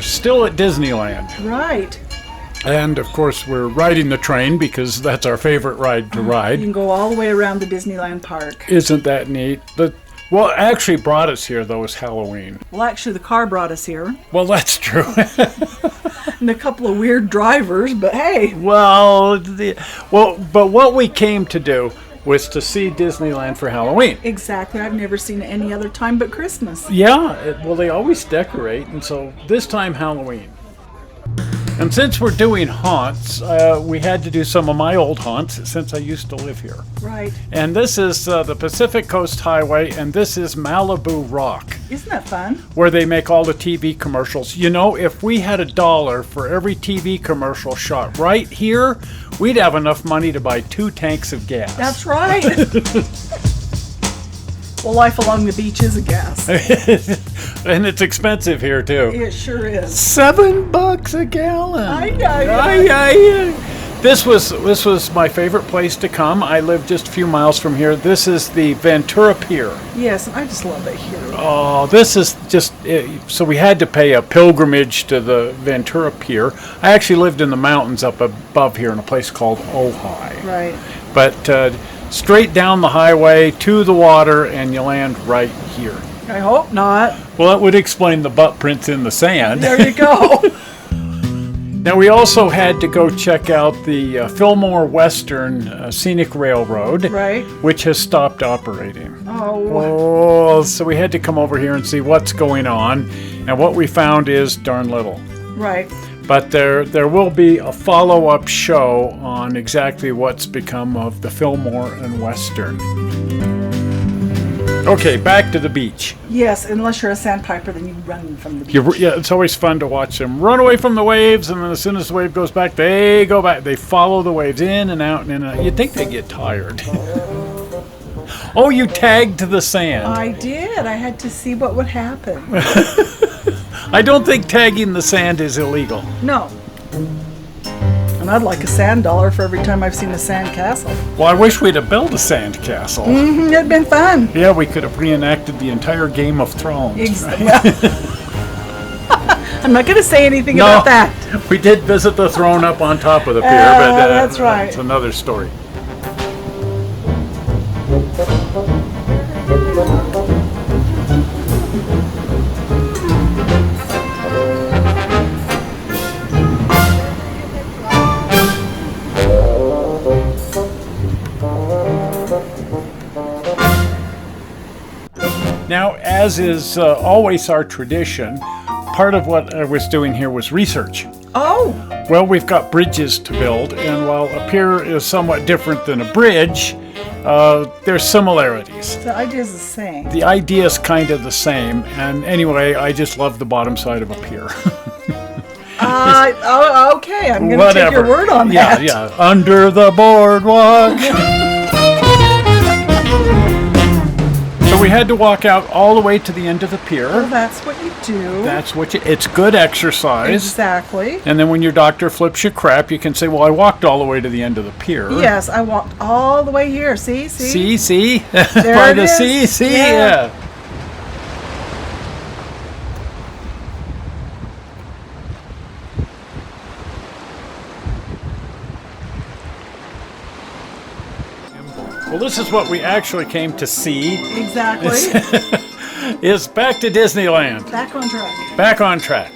still at Disneyland. Right. And, of course, we're riding the train because that's our favorite ride to ride. You can go all the way around the Disneyland park. Isn't that neat? What actually brought us here, though, is Halloween. Well, actually, the car brought us here. Well, that's true. And a couple of weird drivers, but hey. But what we came to do was to see Disneyland for Halloween. Exactly. I've never seen it any other time but Christmas. Yeah, well, they always decorate, and so this time Halloween. And since we're doing haunts, we had to do some of my old haunts since I used to live here. Right. And this is the Pacific Coast Highway, and this is Malibu Rock. Isn't that fun? Where they make all the TV commercials. You know, if we had $1 for every TV commercial shot right here, we'd have enough money to buy 2 tanks of gas. That's right. Well, life along the beach is a gas. And it's expensive here, too. It sure is. $7 a gallon. Aye. This was my favorite place to come. I live just a few miles from here. This is the Ventura Pier. Yes, I just love it here. Oh, this is just, so we had to pay a pilgrimage to the Ventura Pier. I actually lived in the mountains up above here in a place called Ojai. Right. But straight down the highway to the water, and you land right here. I hope not. Well, that would explain the butt prints in the sand. There you go. Now, we also had to go check out the Filmore Western Scenic Railroad, Right. which has stopped operating. Oh. So we had to come over here and see what's going on, and what we found is darn little. Right. But there will be a follow-up show on exactly what's become of the Filmore and Western. Okay, back to the beach. Yes, unless you're a sandpiper, then you run from the beach. Yeah, it's always fun to watch them run away from the waves, and then as soon as the wave goes back, they go back. They follow the waves in and out and in and out. You'd think they get tired. Oh, you tagged the sand. I did. I had to see what would happen. I don't think tagging the sand is illegal. No. And I'd like a sand dollar for every time I've seen a sand castle. Well, I wish we'd have built a sand castle. Mm-hmm, it'd been fun. Yeah, we could have reenacted the entire Game of Thrones. I'm not going to say anything about that. We did visit the throne up on top of the pier, but that's right. It's another story. Now, as is always our tradition, part of what I was doing here was research. Oh! Well, we've got bridges to build, and while a pier is somewhat different than a bridge, there's similarities. The idea is the same. The idea is kind of the same, and anyway, I just love the bottom side of a pier. Okay, I'm going to take your word on that. Yeah, under the boardwalk. So we had to walk out all the way to the end of the pier. Well, that's what you do. It's good exercise. Exactly. And then when your doctor flips you crap, you can say, well, I walked all the way to the end of the pier. Yes, I walked all the way here. See? See? There By it the is. sea, Yeah. Well, this is what we actually came to see. Exactly. Is back to Disneyland. Back on track. Back on track.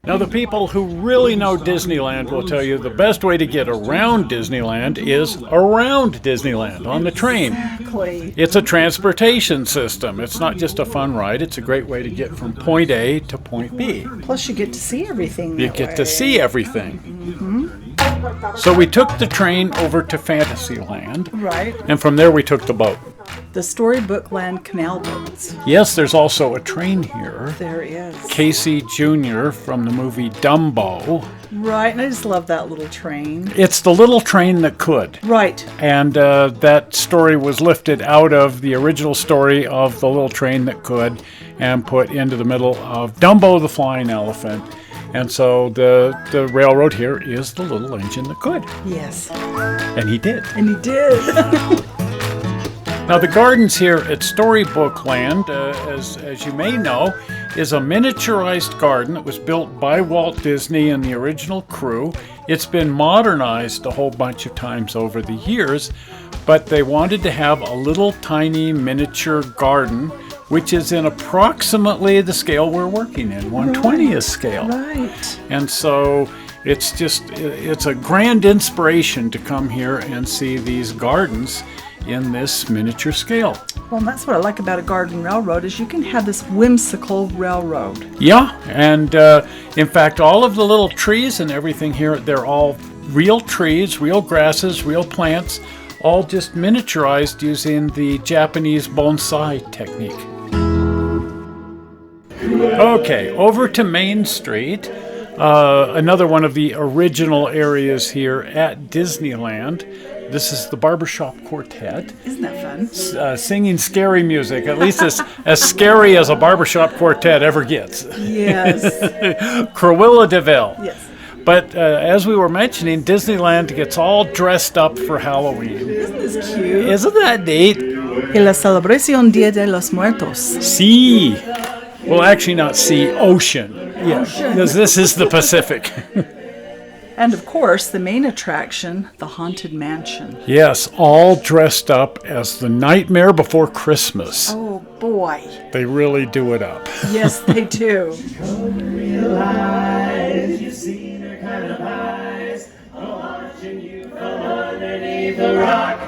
Now, the people who really know Disneyland will tell you the best way to get around Disneyland is around Disneyland on the train. Exactly. It's a transportation system. It's not just a fun ride. It's a great way to get from point A to point B. Plus, you get to see everything. You get to see everything. So we took the train over to Fantasyland. Right. And from there we took the boat. The Storybook Land canal boats. Yes, there's also a train here. There is. Casey Jr. from the movie Dumbo. Right, and I just love that little train. It's the little train that could. Right. And that story was lifted out of the original story of the little train that could and put into the middle of Dumbo the Flying Elephant. And so the railroad here is the little engine that could. Yes. And he did. And he did. Now, the gardens here at Storybook Land, as you may know, is a miniaturized garden that was built by Walt Disney and the original crew. It's been modernized a whole bunch of times over the years, but they wanted to have a little tiny miniature garden, which is in approximately the scale we're working in, 1/20th scale. Right. And so it's a grand inspiration to come here and see these gardens in this miniature scale. Well, that's what I like about a garden railroad is you can have this whimsical railroad. Yeah, and in fact, all of the little trees and everything here, they're all real trees, real grasses, real plants, all just miniaturized using the Japanese bonsai technique. Okay, over to Main Street, another one of the original areas here at Disneyland. This is the Barbershop Quartet. Isn't that fun? Singing scary music, at least as scary as a barbershop quartet ever gets. Yes. Cruella de Vil. Yes. But as we were mentioning, Disneyland gets all dressed up for Halloween. Isn't this cute? Isn't that neat? Y la celebración Dia de los Muertos. Sea. Well, actually not sea, ocean. Yeah, because this is the Pacific. And of course, the main attraction, the Haunted Mansion. Yes, all dressed up as the Nightmare Before Christmas. Oh boy. They really do it up. Yes, they do. Realize you've seen her kind of eyes, watching you from underneath the rock.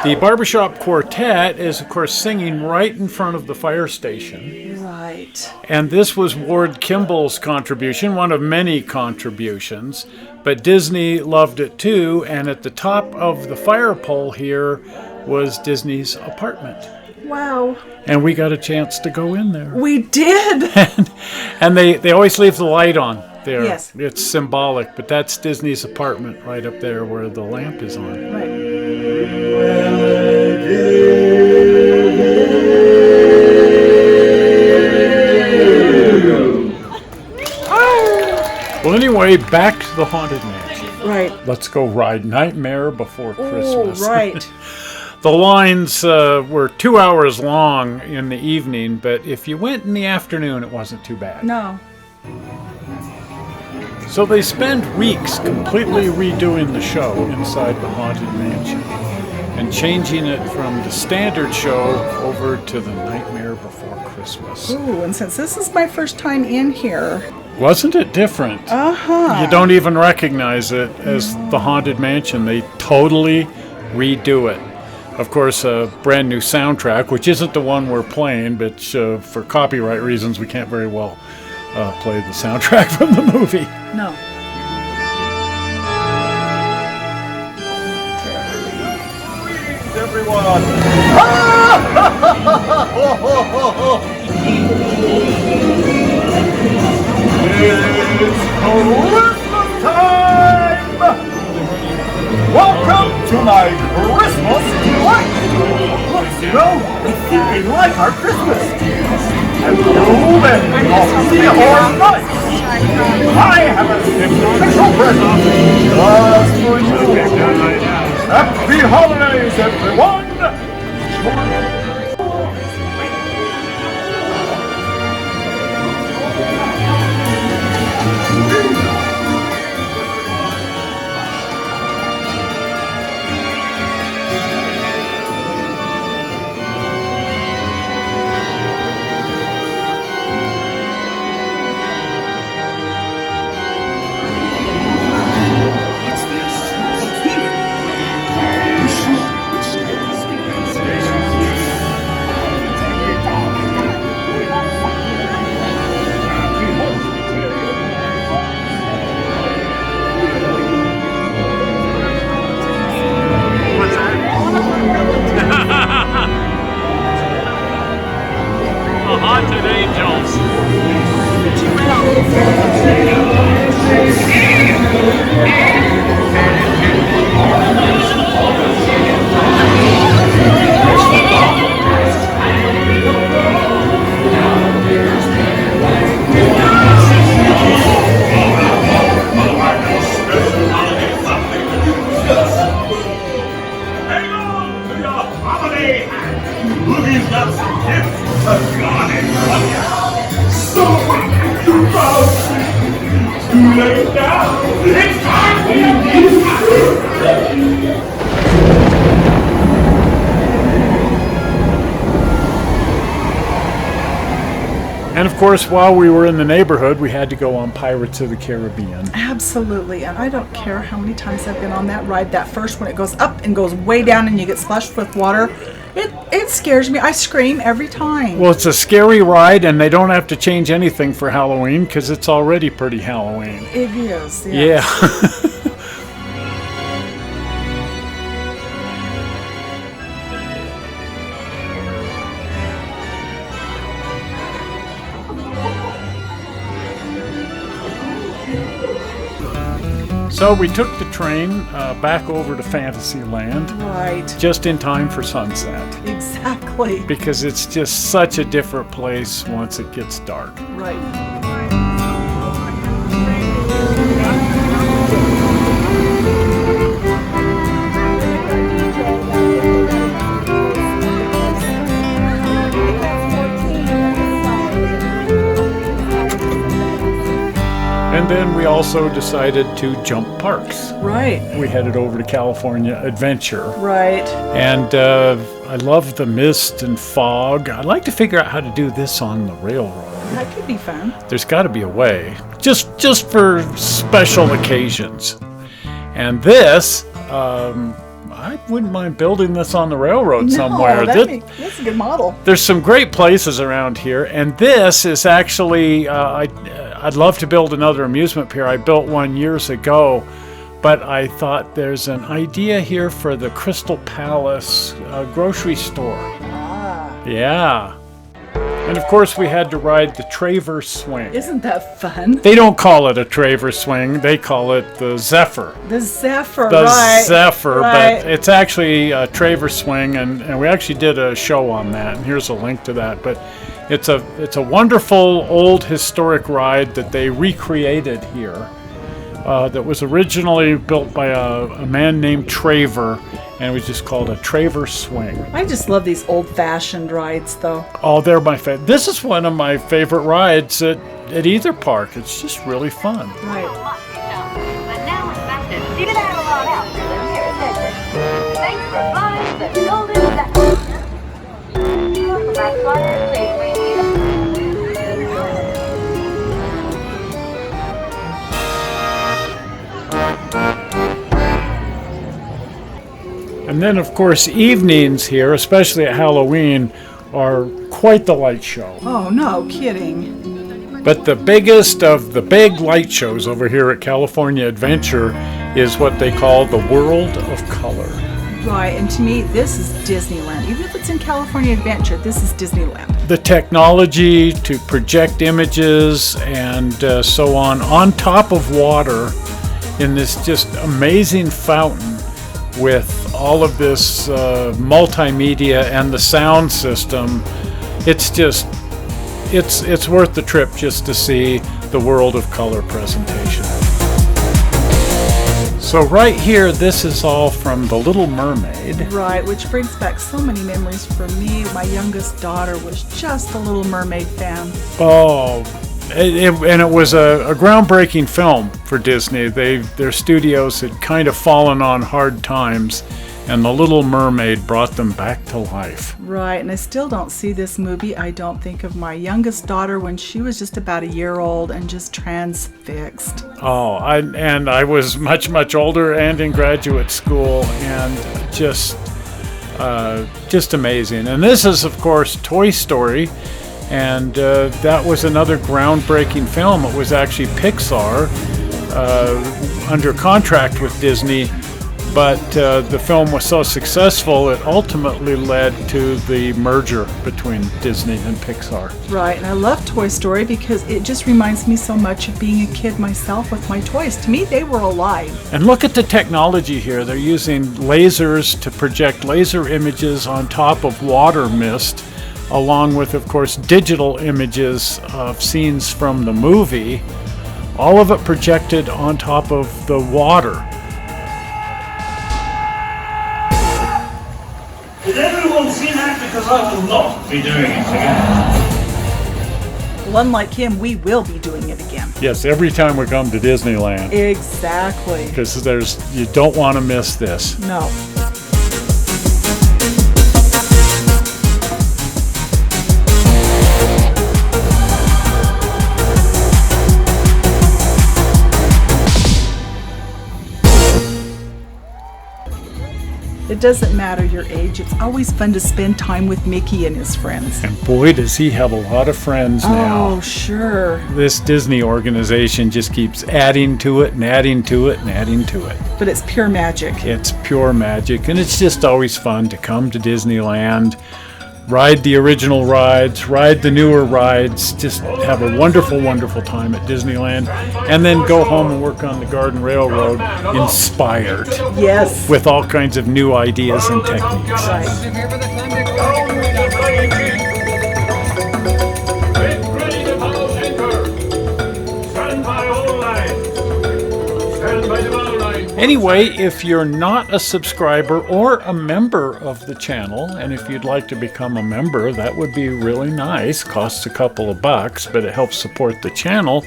The Barbershop Quartet is, of course, singing right in front of the fire station. Right. And this was Ward Kimball's contribution, one of many contributions. But Disney loved it too, and at the top of the fire pole here was Disney's apartment. Wow. And we got a chance to go in there. We did. And they always leave the light on there. Yes. It's symbolic, but that's Disney's apartment right up there where the lamp is on. Right. Well, anyway, back to the Haunted Mansion. Right. Let's go ride Nightmare Before Christmas. Oh, right. The lines were 2 hours long in the evening, but if you went in the afternoon, it wasn't too bad. No. So they spend weeks completely redoing the show inside the Haunted Mansion and changing it from the standard show over to the Nightmare Before Christmas. Ooh, and since this is my first time in here. Wasn't it different? Uh-huh. You don't even recognize it as the Haunted Mansion. They totally redo it. Of course, a brand new soundtrack, which isn't the one we're playing, but for copyright reasons, we can't very well play the soundtrack from the movie. No. Everyone! It's Christmas time! Welcome to my Christmas delight! Look, you know, it's keeping like our Christmas. And no matter coffee or night, I have a special present just for you. Happy holidays, everyone! lay down. It's time for you. And of course, while we were in the neighborhood, we had to go on Pirates of the Caribbean. Absolutely, and I don't care how many times I've been on that ride. That first one, it goes up and goes way down and you get splashed with water. It scares me. I scream every time. Well, it's a scary ride, and they don't have to change anything for Halloween because it's already pretty Halloween. It is, yes. Yeah. So we took the train back over to Fantasyland Right. just in time for sunset Exactly. because it's just such a different place once it gets dark. Right. And then we also decided to jump parks. Right. We headed over to California Adventure. Right. And I love the mist and fog. I'd like to figure out how to do this on the railroad. That could be fun. There's got to be a way, just for special occasions. And this, I wouldn't mind building this on the railroad somewhere. That's a good model. There's some great places around here, and this is actually, I'd love to build another amusement pier. I built one years ago, but I thought there's an idea here for the Crystal Palace grocery store. Ah. Yeah. And of course we had to ride the Traverse Swing. Isn't that fun? They don't call it a Traverse Swing, they call it the Zephyr. The Zephyr, The right. Zephyr, right. but it's actually a Traverse Swing, and we actually did a show on that, and here's a link to that. But it's a wonderful old historic ride that they recreated here. That was originally built by a man named Traver, and it was just called a Traverse Swing. I just love these old-fashioned rides, though. Oh, they're my favorite. This is one of my favorite rides at either park. It's just really fun. Right. But now it's back to shoot it out on out for the nearest exit. Thanks for flying the Golden Zephyr. Welcome back, flyers. Please remain And then, of course, evenings here, especially at Halloween, are quite the light show. Oh, no kidding. But the biggest of the big light shows over here at California Adventure is what they call the World of Color. Right, and to me, this is Disneyland. Even if it's in California Adventure, this is Disneyland. The technology to project images and so on top of water in this just amazing fountain with all of this multimedia and the sound system. It's just, it's worth the trip just to see the World of Color presentation. So right here, this is all from The Little Mermaid. Right, which brings back so many memories for me. My youngest daughter was just a Little Mermaid fan. Oh, and it was a groundbreaking film for Disney. Their studios had kind of fallen on hard times, and The Little Mermaid brought them back to life. Right, and I still don't see this movie. I don't think of my youngest daughter when she was just about a year old and just transfixed. Oh, I was much older and in graduate school, and just amazing. And this is, of course, Toy Story. And that was another groundbreaking film. It was actually Pixar under contract with Disney, but the film was so successful it ultimately led to the merger between Disney and Pixar. Right, and I love Toy Story because it just reminds me so much of being a kid myself with my toys. To me, they were alive. And look at the technology here. They're using lasers to project laser images on top of water mist, along with, of course, digital images of scenes from the movie, all of it projected on top of the water. Did everyone see that? Because I will not be doing it again. Well, unlike him, we will be doing it again. Yes, every time we come to Disneyland, Exactly. because you don't want to miss this. No. It doesn't matter your age. It's always fun to spend time with Mickey and his friends. And boy, does he have a lot of friends now. Oh, sure. This Disney organization just keeps adding to it and adding to it and adding to it. But it's pure magic. It's pure magic, and it's just always fun to come to Disneyland, ride the original rides, ride the newer rides, just have a wonderful, wonderful time at Disneyland, and then go home and work on the Garden Railroad inspired Yes. with all kinds of new ideas and techniques. Right. Get ready to follow anchor. Stand by all lines. Stand by the bow line. Anyway, if you're not a subscriber or a member of the channel, and if you'd like to become a member, that would be really nice. Costs a couple of bucks, but it helps support the channel.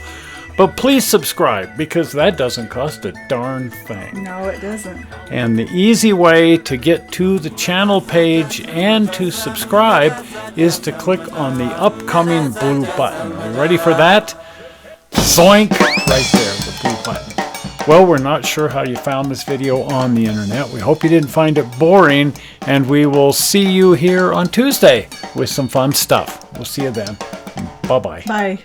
But please subscribe, because that doesn't cost a darn thing. No, it doesn't. And the easy way to get to the channel page and to subscribe is to click on the upcoming blue button. Are you ready for that? Zoink! Right there, the blue button. Well, we're not sure how you found this video on the internet. We hope you didn't find it boring, and we will see you here on Tuesday with some fun stuff. We'll see you then. Bye-bye. Bye.